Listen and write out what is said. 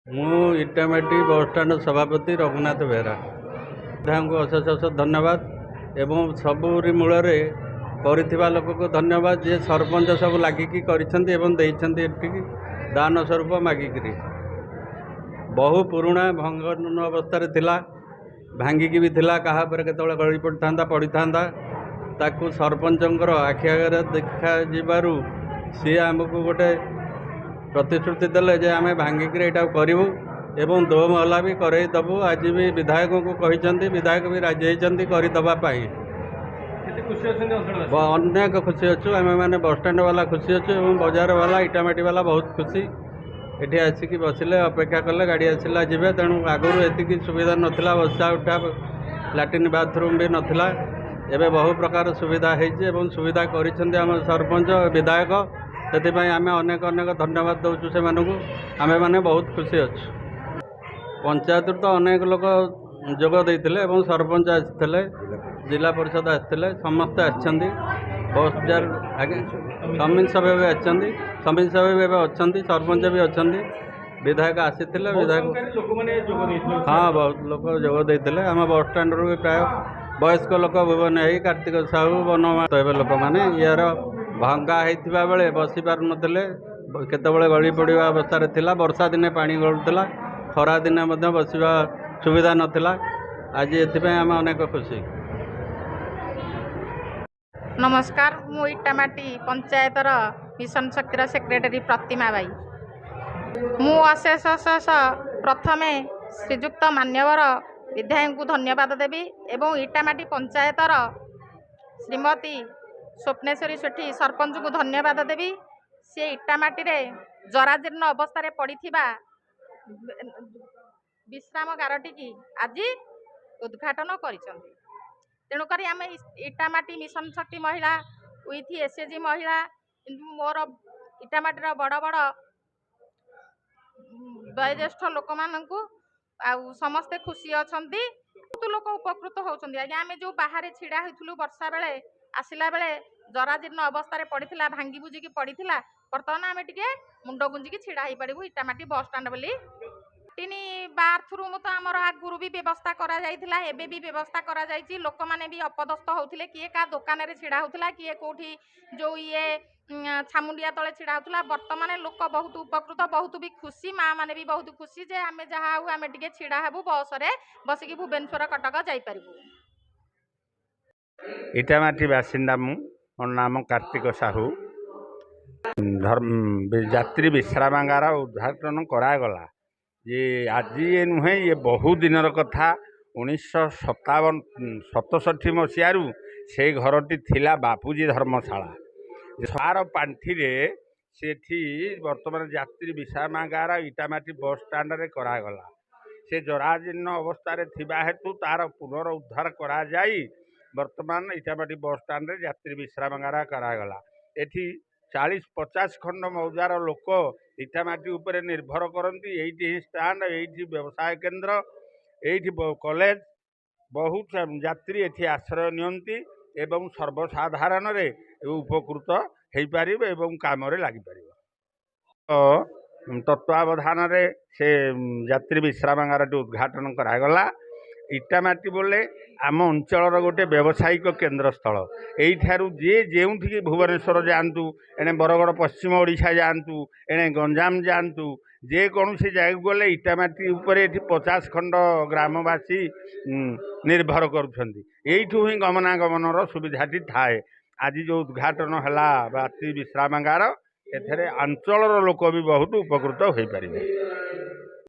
ମୁଁ ଇଟାମାଟି ବସଷ୍ଟାଣ୍ଡ ସଭାପତି ରଘୁନାଥ ବେହେରା ତାଙ୍କୁ ଅଶେଷ ଅଶେଷ ଧନ୍ୟବାଦ ଏବଂ ସବୁରି ମୂଳରେ କରିଥିବା ଲୋକକୁ ଧନ୍ୟବାଦ ଯିଏ ସରପଞ୍ଚ ସବୁ ଲାଗିକି କରିଛନ୍ତି ଏବଂ ଦେଇଛନ୍ତି ଏଠିକି ଦାନ ସ୍ୱରୂପ ମାଗିକିରି। ବହୁ ପୁରୁଣା ଭଙ୍ଗନ ଅବସ୍ଥାରେ ଥିଲା, ଭାଙ୍ଗିକି ବି ଥିଲା, କାହା ଉପରେ କେତେବେଳେ ଗଳି ପଡ଼ିଥାନ୍ତା ତାକୁ ସରପଞ୍ଚଙ୍କର ଆଖି ଆଗରେ ଦେଖାଯିବାରୁ ସିଏ ଆମକୁ ଗୋଟେ ପ୍ରତିଶ୍ରୁତି ଦେଲେ ଯେ ଆମେ ଭାଙ୍ଗିକିରି ଏଇଟାକୁ କରିବୁ ଏବଂ ଦୋମହଲା ବି କରେଇ ଦେବୁ। ଆଜି ବି ବିଧାୟକଙ୍କୁ କହିଛନ୍ତି, ବିଧାୟକ ବି ରାଜି ହେଇଛନ୍ତି କରିଦେବା ପାଇଁ। ଅନେକ ଖୁସି ଅଛୁ ଆମେମାନେ, ବସଷ୍ଟାଣ୍ଡ ବାଲା ଖୁସି ଅଛୁ ଏବଂ ବଜାର ବାଲା ଇଟାମାଟି ବାଲା ବହୁତ ଖୁସି। ଏଠି ଆସିକି ବସିଲେ, ଅପେକ୍ଷା କଲେ, ଗାଡ଼ି ଆସିଲା ଯିବେ। ତେଣୁ ଆଗରୁ ଏତିକି ସୁବିଧା ନଥିଲା, ବସା ଉଠା, ଲାଟ୍ରିନ୍ ବାଥରୁମ୍ ବି ନଥିଲା। ଏବେ ବହୁ ପ୍ରକାର ସୁବିଧା ହେଇଛି ଏବଂ ସୁବିଧା କରିଛନ୍ତି ଆମ ସରପଞ୍ଚ ବିଧାୟକ। ସେଥିପାଇଁ ଆମେ ଅନେକ ଅନେକ ଧନ୍ୟବାଦ ଦେଉଛୁ ସେମାନଙ୍କୁ। ଆମେମାନେ ବହୁତ ଖୁସି ଅଛୁ। ପଞ୍ଚାୟତରୁ ତ ଅନେକ ଲୋକ ଯୋଗ ଦେଇଥିଲେ ଏବଂ ସରପଞ୍ଚ ଆସିଥିଲେ, ଜିଲ୍ଲା ପରିଷଦ ଆସିଥିଲେ, ସମସ୍ତେ ଆସିଛନ୍ତି। ବଜାର ଆଜ୍ଞା ସମିତି ସଭ୍ୟ ବି ଆସିଛନ୍ତି, ସମିତି ସଭ୍ୟ ବି ଏବେ ଅଛନ୍ତି, ସରପଞ୍ଚ ବି ଅଛନ୍ତି, ବିଧାୟକ ଆସିଥିଲେ। ବିଧାୟକ ହଁ ବହୁତ ଲୋକ ଯୋଗ ଦେଇଥିଲେ। ଆମ ବସଷ୍ଟାଣ୍ଡରୁ ବି ପ୍ରାୟ ବୟସ୍କ ଲୋକ ଭୁବନ ହେଇ, କାର୍ତ୍ତିକ ସାହୁ, ବନମାତ ହେବେ ଲୋକମାନେ। ଇଆର ଭଙ୍ଗା ହେଇଥିବା ବେଳେ ବସି ପାରୁନଥିଲେ, କେତେବେଳେ ଗଳି ପଡ଼ିବା ଅବସ୍ଥାରେ ଥିଲା। ବର୍ଷା ଦିନେ ପାଣି ଗଳୁଥିଲା, ଖରା ଦିନେ ମଧ୍ୟ ବସିବା ସୁବିଧା ନଥିଲା। ଆଜି ଏଥିପାଇଁ ଆମେ ଅନେକ ଖୁସି। नमस्कार, मु इटामाटी पंचायतर मिशन शक्तिर सेक्रेटरी प्रतिमा बाई। मु अशेष अशेष प्रथमे श्रीजुक्त मान्यवर विधायक को धन्यवाद देवी एवं इटामाटी पंचायतर श्रीमती स्वप्नेश्वरी सेठी सरपंच को धन्यवाद देवी। सी इटामाटी रे जराजीर्ण अवस्था पड़ी विश्राम गारटी की आज उद्घाटन कर। तेणुक आम इटामाटी मिशन शक्ति महिला विथ एसएचजी महिला मोर इटामाटीर बड़ बड़ वयोज्येष्ठ लोक मानू समस्ते खुशी अच्छा, बहुत लोक उपकृत होती। आज्ञा आम जो बाहर छिड़ा होइथिलु वर्षा बेले आसला बेले जराजीर्ण अवस्था पड़ा, भांगी भुजिकी पड़ा, बर्तमान आम टे मुंड गुंजिकी छिड़ा हो पारू इटामाटी बसस्टाण्ड बोली। लाट्रिन बाथरूम तो आमर आगुरी भी व्यवस्था करा जाइथिला, एबे भी व्यवस्था करा जाइछि। लोक माने भी अपदस्थ होउथिले, किए का दुकान रे छिड़ा होउथिला, किए कोठी जो ये छामुंडिया तले छिड़ा होउथिला। वर्तमान लोक बहुत उपकृत, बहुत भी खुशी, माँ माने भी बहुत खुशी जे आमे जहा हउ आमे टिके छिड़ा हेबु बस रे बसिकी भुवनेश्वर कटक जाई परिबु। इटामाटी बासिंदा मो नाम कार्तिक साहू। यात्री विश्रामागार उद्घाटन करागला ये आज ये नुहे, ये बहु दिनर कथा। 1967 मसीहारू से घरटी थिला बापूजी धर्मशाला। सार पांठि सेठी वर्तमान यात्री विश्रामागार इटामाटी बस स्टाण्ड रे करागला। से जराजीर्ण अवस्था थिबा हेतु तार पुनरुद्धार करा जाई वर्तमान इटामाटी बस स्टाण्ड रे यात्री विश्रामागार करागला। एठी 40-50 खंड मौजार लोक इटामाटी उपरे निर्भर करती। एठी स्टाण्ड, एठी व्यवसाय केन्द्र, एठी कॉलेज, बहुत यात्री एठी आश्रय नियंती एवं सर्वसाधारण रे उपकृत हो पारे एवं काम लगी पार। तत्वावधान रे से यात्री विश्रामागार उद्घाटन करागला। इटामाटी बोले आम अंचल गोटे व्यावसायिक केन्द्र स्थल। यू जी जो भुवनेश्वर जातु, एणे बरगड़ पश्चिम ओडिशा जातु, एणे गंजाम जातु, जेकोसी जगह गले इटामाटी उपरे 50 खंड ग्रामवासी निर्भर करुँच। यू ही गमनागमनर सुविधाटी थाए। आज जो उद्घाटन है यात्री विश्रामागार, एथे अंचल लोक भी बहुत उपकृत हो पारे।